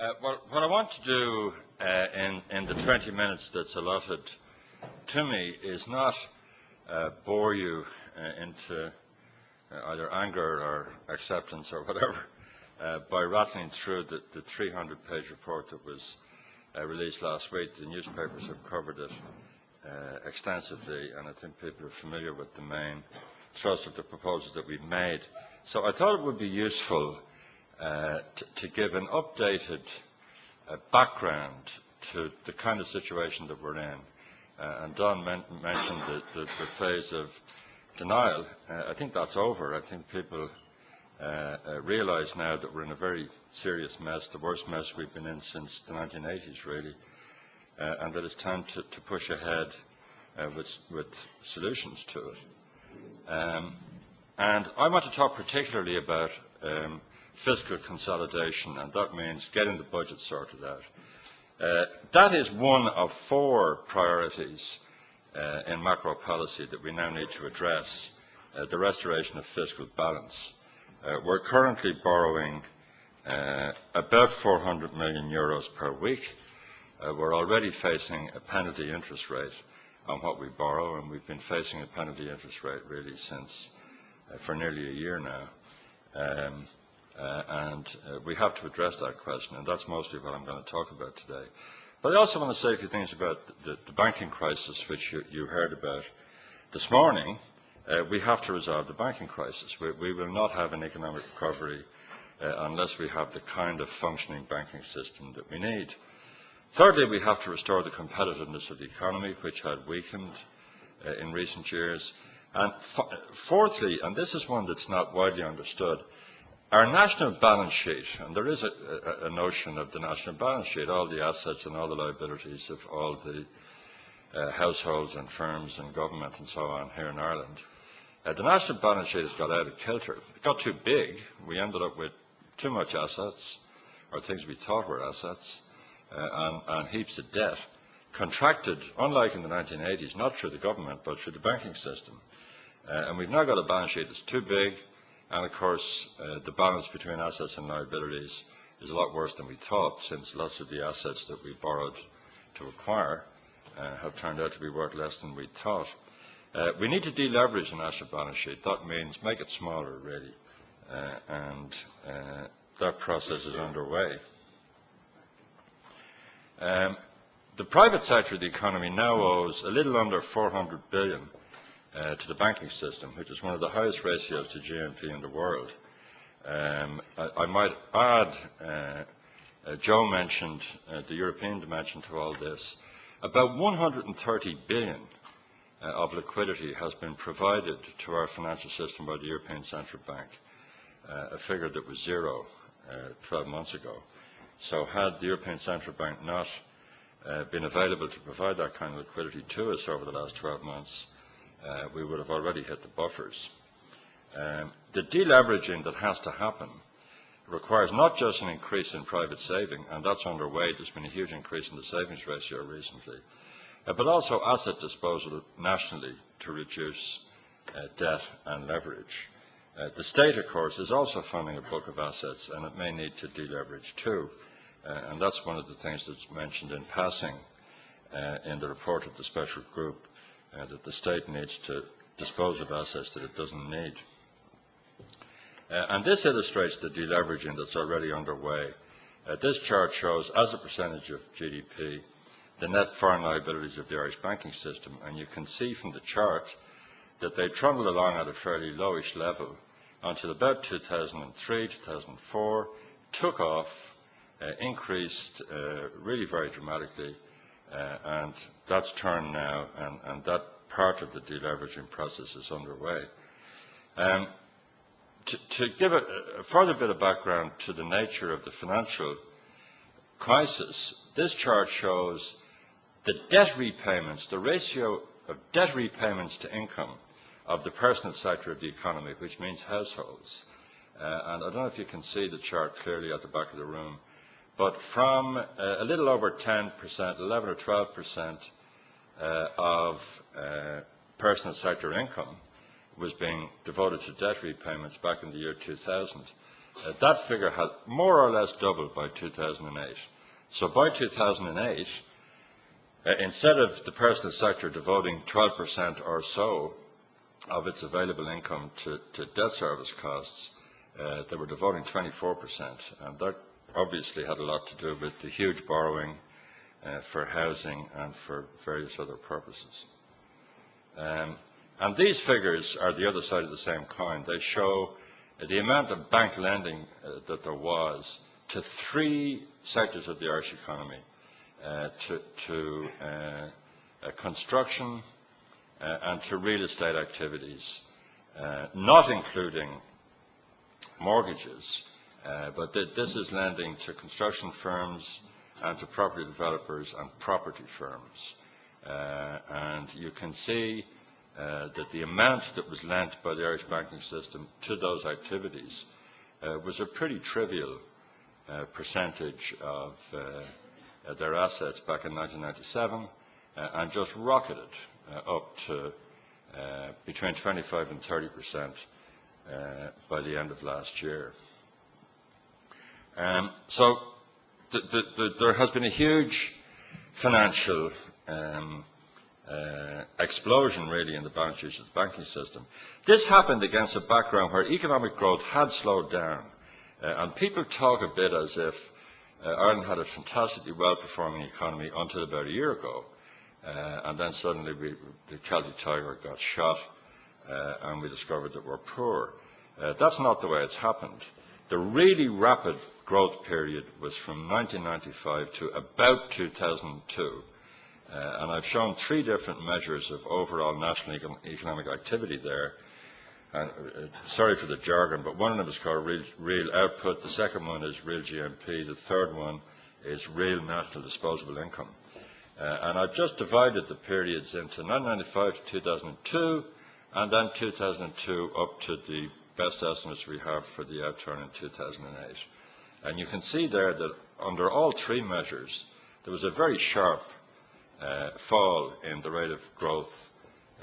Well, what I want to do in the 20 minutes that's allotted to me is not bore you into either anger or acceptance or whatever by rattling through the 300-page report that was released last week. The newspapers have covered it extensively, and I think people are familiar with the main thrust of the proposals that we've made. So I thought it would be useful to give an updated background to the kind of situation that we're in. And Don mentioned the phase of denial. I think that's over. I think people realise now that we're in a very serious mess, the worst mess we've been in since the 1980s, really, and that it's time to push ahead with solutions to it. And I want to talk particularly about fiscal consolidation, and that means getting the budget sorted out. That is one of 4 priorities in macro policy that we now need to address, the restoration of fiscal balance. We're currently borrowing about 400 million euros per week. We're already facing a penalty interest rate on what we borrow, and we've been facing a penalty interest rate really since for nearly a year now. And we have to address that question, and that's mostly what I'm going to talk about today. But I also want to say a few things about the banking crisis, which you heard about this morning. We have to resolve the banking crisis. We will not have an economic recovery unless we have the kind of functioning banking system that we need. Thirdly, we have to restore the competitiveness of the economy, which had weakened in recent years. And fourthly, and this is one that's not widely understood, our national balance sheet, and there is a notion of the national balance sheet, all the assets and all the liabilities of all the households and firms and government and so on here in Ireland. The national balance sheet has got out of kilter. It got too big. We ended up with too much assets, or things we thought were assets, and heaps of debt, contracted, unlike in the 1980s, not through the government, but through the banking system. And we've now got a balance sheet that's too big, and of course, the balance between assets and liabilities is a lot worse than we thought, since lots of the assets that we borrowed to acquire have turned out to be worth less than we thought. We need to deleverage the national balance sheet. That means make it smaller, really, and that process is underway. The private sector of the economy now owes a little under 400 billion to the banking system, which is one of the highest ratios to GNP in the world. I might add, Joe mentioned the European dimension to all this. About 130 billion of liquidity has been provided to our financial system by the European Central Bank, a figure that was 0 12 months ago. So had the European Central Bank not been available to provide that kind of liquidity to us over the last 12 months, we would have already hit the buffers. The deleveraging that has to happen requires not just an increase in private saving, and that's underway. There's been a huge increase in the savings ratio recently, but also asset disposal nationally to reduce debt and leverage. The state, of course, is also funding a book of assets, and it may need to deleverage too. And that's one of the things that's mentioned in passing in the report of the special group, that the state needs to dispose of assets that it doesn't need. And this illustrates the deleveraging that's already underway. This chart shows, as a percentage of GDP, the net foreign liabilities of the Irish banking system, and you can see from the chart that they trundle along at a fairly lowish level until about 2003, 2004, took off, increased really very dramatically, and that's turned now, and that part of the deleveraging process is underway. To give a further bit of background to the nature of the financial crisis, this chart shows the debt repayments, the ratio of debt repayments to income of the personal sector of the economy, which means households. And I don't know if you can see the chart clearly at the back of the room, but from a little over 10%, 11 or 12% of personal sector income was being devoted to debt repayments back in the year 2000. that figure had more or less doubled by 2008. So by 2008, instead of the personal sector devoting 12% or so of its available income to debt service costs, they were devoting 24%, and that obviously had a lot to do with the huge borrowing for housing and for various other purposes. And these figures are the other side of the same coin. They show the amount of bank lending that there was to three sectors of the Irish economy, to construction and to real estate activities, not including mortgages, but this is lending to construction firms and to property developers and property firms. And you can see that the amount that was lent by the Irish banking system to those activities was a pretty trivial percentage of their assets back in 1997, and just rocketed up to between 25 and 30% by the end of last year. So there has been a huge financial explosion, really, in the balance sheets of the banking system. This happened against a background where economic growth had slowed down, and people talk a bit as if Ireland had a fantastically well-performing economy until about a year ago, and then suddenly the Celtic Tiger got shot, and we discovered that we're poor. That's not the way it's happened. The really rapid growth period was from 1995 to about 2002. And I've shown three different measures of overall national economic activity there. And sorry for the jargon, but one of them is called real output, the second one is real GNP, the third one is real national disposable income. And I've just divided the periods into 1995 to 2002, and then 2002 up to the best estimates we have for the outturn in 2008. And you can see there that under all three measures, there was a very sharp fall in the rate of growth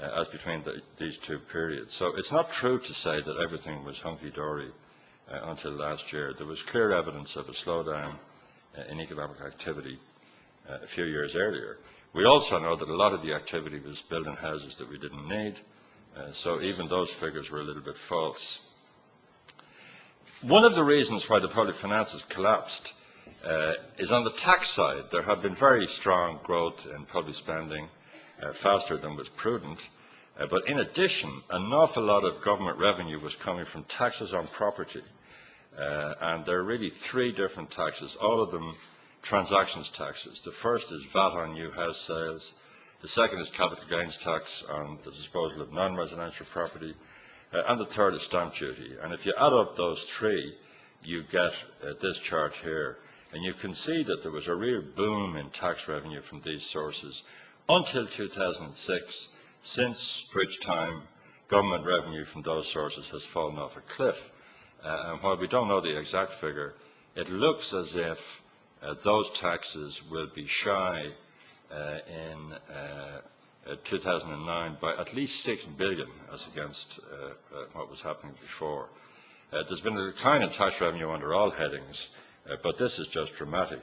as between these two periods. So it's not true to say that everything was hunky-dory until last year. There was clear evidence of a slowdown in economic activity a few years earlier. We also know that a lot of the activity was building houses that we didn't need, so even those figures were a little bit false. One of the reasons why the public finances collapsed is on the tax side. There have been very strong growth in public spending, faster than was prudent, but in addition, an awful lot of government revenue was coming from taxes on property, and there are really three different taxes, all of them transactions taxes. The first is VAT on new house sales, the second is capital gains tax on the disposal of non-residential property, and the third is stamp duty. And if you add up those three, you get this chart here. And you can see that there was a real boom in tax revenue from these sources until 2006, since which time government revenue from those sources has fallen off a cliff. And while we don't know the exact figure, it looks as if those taxes will be shy in 2009 by at least 6 billion as against what was happening before. There's been a decline in tax revenue under all headings, but this is just dramatic,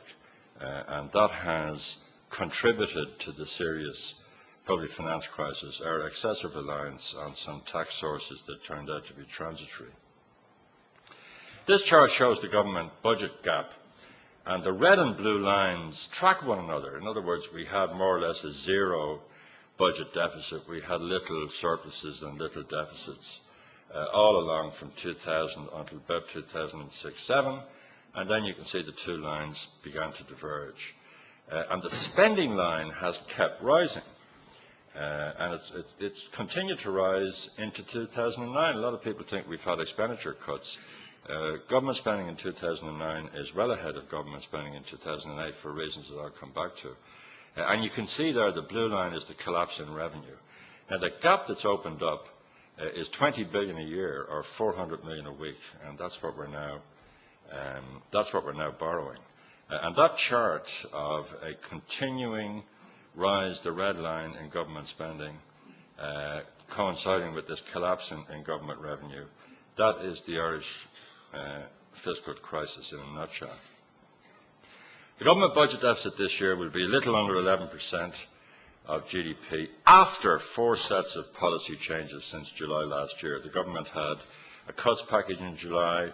and that has contributed to the serious public finance crisis, our excessive reliance on some tax sources that turned out to be transitory. This chart shows the government budget gap, and the red and blue lines track one another. In other words, we had more or less a zero budget deficit. We had little surpluses and little deficits all along from 2000 until about 2006-07. And then you can see the two lines began to diverge. And the spending line has kept rising. And it's continued to rise into 2009. A lot of people think we've had expenditure cuts. Government spending in 2009 is well ahead of government spending in 2008 for reasons that I'll come back to. And you can see there the blue line is the collapse in revenue. Now the gap that's opened up is 20 billion a year, or 400 million a week, and that's what we're now borrowing. And that chart of a continuing rise, the red line in government spending, coinciding with this collapse in government revenue, that is the Irish fiscal crisis in a nutshell. The government budget deficit this year will be a little under 11% of GDP after 4 sets of policy changes since July last year. The government had a cuts package in July,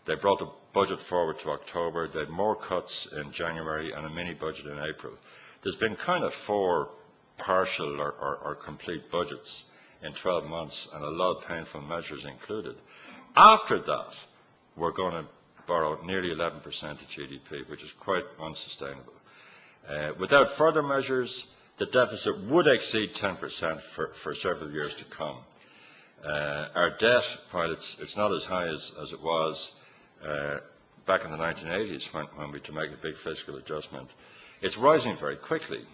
they brought the budget forward to October, they had more cuts in January and a mini budget in April. There's been kind of 4 partial or complete budgets in 12 months and a lot of painful measures included. After that, we're going to borrow nearly 11% of GDP, which is quite unsustainable. Without further measures, the deficit would exceed 10% for several years to come. Our debt, while it's not as high as it was back in the 1980s when we had to make a big fiscal adjustment, it's rising very quickly.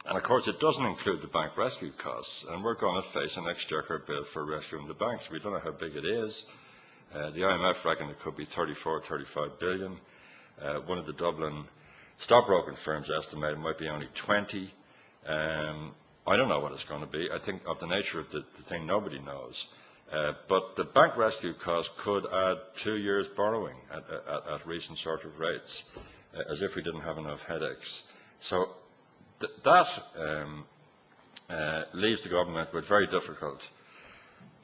And of course it doesn't include the bank rescue costs, and we're going to face an exchequer bill for rescuing the banks. We don't know how big it is. The IMF reckon it could be 34 or 35 billion. One of the Dublin stockbroking firms estimated it might be only 20. I don't know what it's going to be. I think of the nature of the thing nobody knows. But the bank rescue cost could add 2 years borrowing at recent sort of rates, as if we didn't have enough headaches. So that leaves the government with very difficult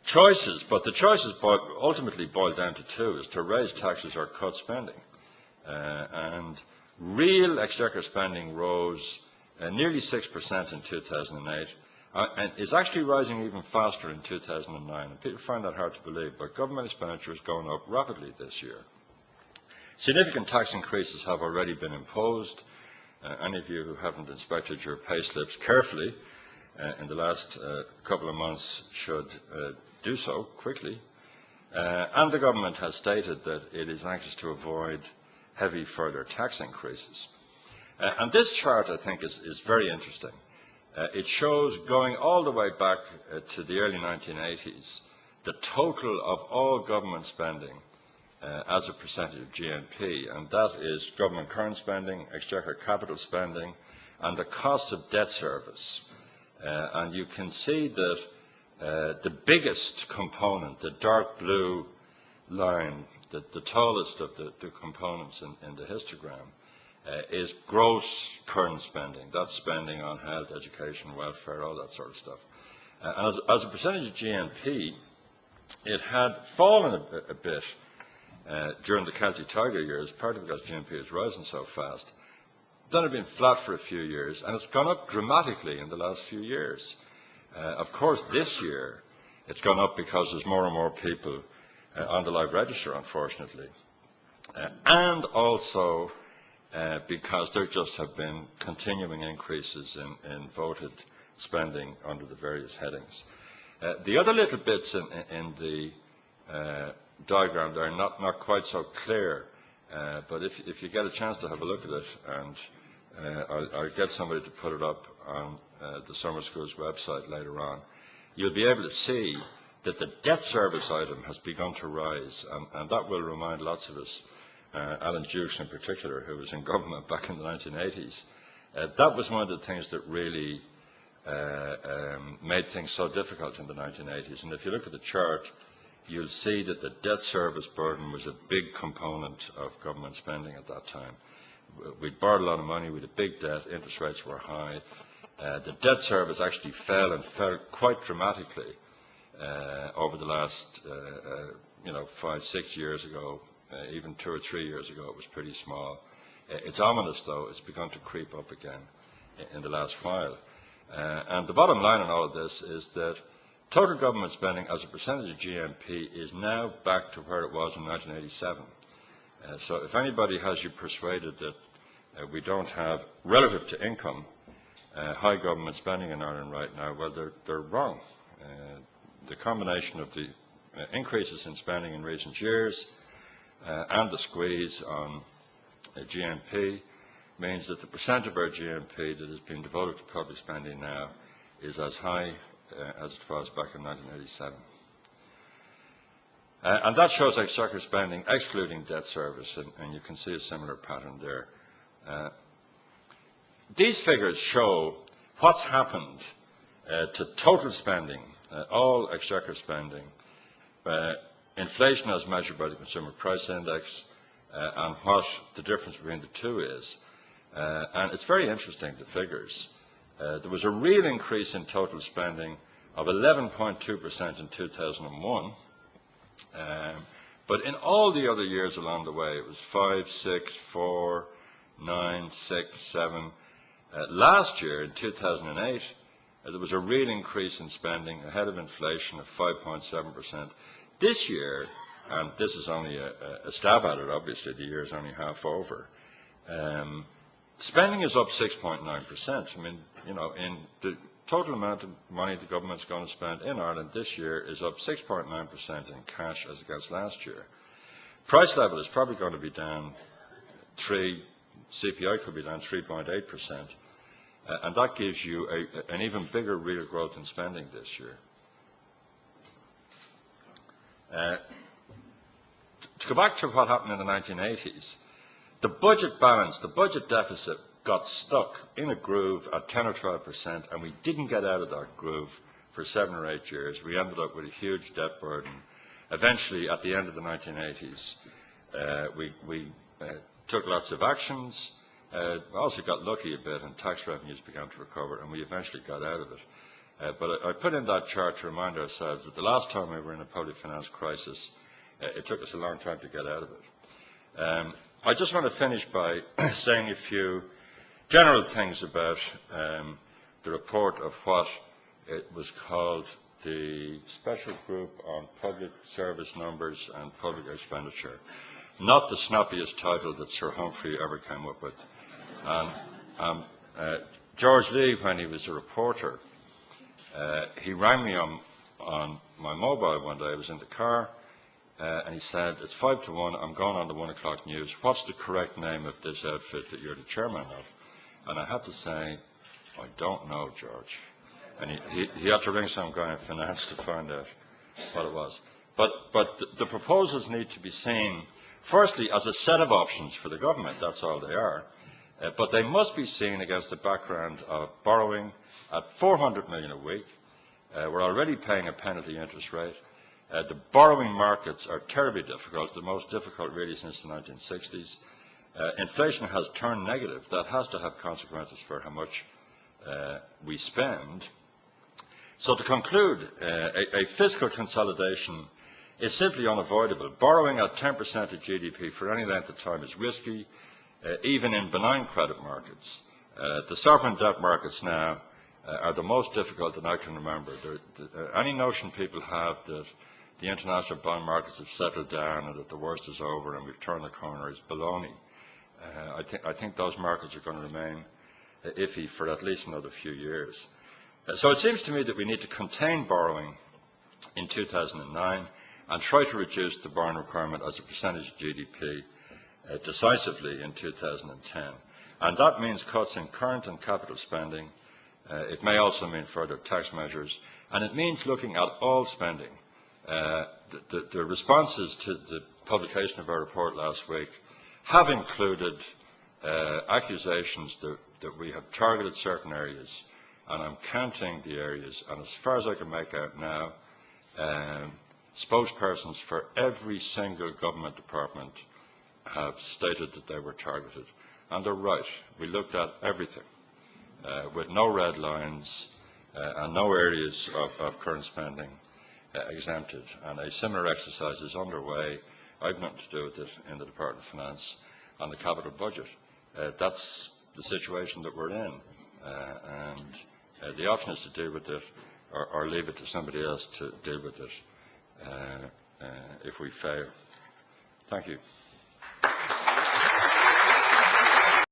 choices, but the choices ultimately boil down to 2, is to raise taxes or cut spending. And real exchequer spending rose nearly 6% in 2008, and is actually rising even faster in 2009. And people find that hard to believe, but government expenditure is going up rapidly this year. Significant tax increases have already been imposed. Any of you who haven't inspected your pay slips carefully in the last couple of months should do so quickly. And the government has stated that it is anxious to avoid heavy further tax increases. And this chart, I think, is very interesting. It shows, going all the way back to the early 1980s, the total of all government spending as a percentage of GNP, and that is government current spending, exchequer capital spending, and the cost of debt service. And you can see that the biggest component, the dark blue line, the tallest of the components in the histogram, is gross current spending. That's spending on health, education, welfare, all that sort of stuff. And as a percentage of GNP, it had fallen a bit during the Celtic Tiger years, partly because GNP is rising so fast. Then it had been flat for a few years, and it's gone up dramatically in the last few years. Of course, this year, it's gone up because there's more and more people on the live register, unfortunately. And also because there just have been continuing increases in voted spending under the various headings. The other little bits in the diagram there are not quite so clear, but if you get a chance to have a look at it, and I'll get somebody to put it up on the summer school's website later on, you'll be able to see that the debt service item has begun to rise, and that will remind lots of us, Alan Dukes in particular, who was in government back in the 1980s. That was one of the things that really made things so difficult in the 1980s. And if you look at the chart, you'll see that the debt service burden was a big component of government spending at that time. We'd borrowed a lot of money, we had a big debt, interest rates were high. The debt service actually fell, and fell quite dramatically over the last 5, 6 years ago. Even 2 or 3 years ago it was pretty small. It's ominous, though. It's begun to creep up again in the last while. And the bottom line on all of this is that total government spending as a percentage of GNP is now back to where it was in 1987. So if anybody has you persuaded that we don't have, relative to income, high government spending in Ireland right now, well, they're wrong. The combination of the increases in spending in recent years and the squeeze on GNP means that the percent of our GNP that has been devoted to public spending now is as high as it was back in 1987. And that shows exchequer spending excluding debt service, and you can see a similar pattern there. These figures show what's happened to total spending, all exchequer spending, inflation as measured by the Consumer Price Index, and what the difference between the two is. And it's very interesting, the figures. There was a real increase in total spending of 11.2% in 2001, but in all the other years along the way, it was 5, 6, 4, 9, 6, 7. Last year, in 2008, there was a real increase in spending ahead of inflation of 5.7%. This year, and this is only a stab at it, obviously, the year is only half over, spending is up 6.9%. I mean, you know, in the total amount of money the government's going to spend in Ireland this year is up 6.9% in cash as against last year. Price level is probably going to be down 3, CPI could be down 3.8%, and that gives you an even bigger real growth in spending this year. To go back to what happened in the 1980s, the budget balance, the budget deficit got stuck in a groove at 10 or 12%, and we didn't get out of that groove for 7 or 8 years. We ended up with a huge debt burden. Eventually, at the end of the 1980s, we took lots of actions. Also got lucky a bit, and tax revenues began to recover, and we eventually got out of it. But I put in that chart to remind ourselves that the last time we were in a public finance crisis, it took us a long time to get out of it. I just want to finish by saying a few general things about the report of what it was called the Special Group on Public Service Numbers and Public Expenditure. Not the snappiest title that Sir Humphrey ever came up with. George Lee, when he was a reporter, he rang me on my mobile one day. I was in the car, and he said, "It's 5 to 1, I'm going on the 1 o'clock news. What's the correct name of this outfit that you're the chairman of?" And I had to say, "I don't know, George." And he had to ring some guy in finance to find out what it was. But the proposals need to be seen, firstly, as a set of options for the government. That's all they are. But they must be seen against the background of borrowing at 400 million a week. We're already paying a penalty interest rate. The borrowing markets are terribly difficult, the most difficult really since the 1960s. Inflation has turned negative. That has to have consequences for how much we spend. So to conclude, a fiscal consolidation is simply unavoidable. Borrowing at 10% of GDP for any length of time is risky, even in benign credit markets. The sovereign debt markets now are the most difficult that I can remember. Any notion people have that the international bond markets have settled down and that the worst is over and we've turned the corner is baloney. I think those markets are going to remain iffy for at least another few years. So it seems to me that we need to contain borrowing in 2009 and try to reduce the borrowing requirement as a percentage of GDP decisively in 2010. And that means cuts in current and capital spending. It may also mean further tax measures. And it means looking at all spending. The responses to the publication of our report last week have included accusations that we have targeted certain areas, and I'm counting the areas, and as far as I can make out now, spokespersons for every single government department have stated that they were targeted. And they're right. We looked at everything with no red lines and no areas of current spending exempted. And a similar exercise is underway. I've nothing to do with it in the Department of Finance on the capital budget. That's the situation that we're in. And the option is to deal with it or leave it to somebody else to deal with it if we fail. Thank you.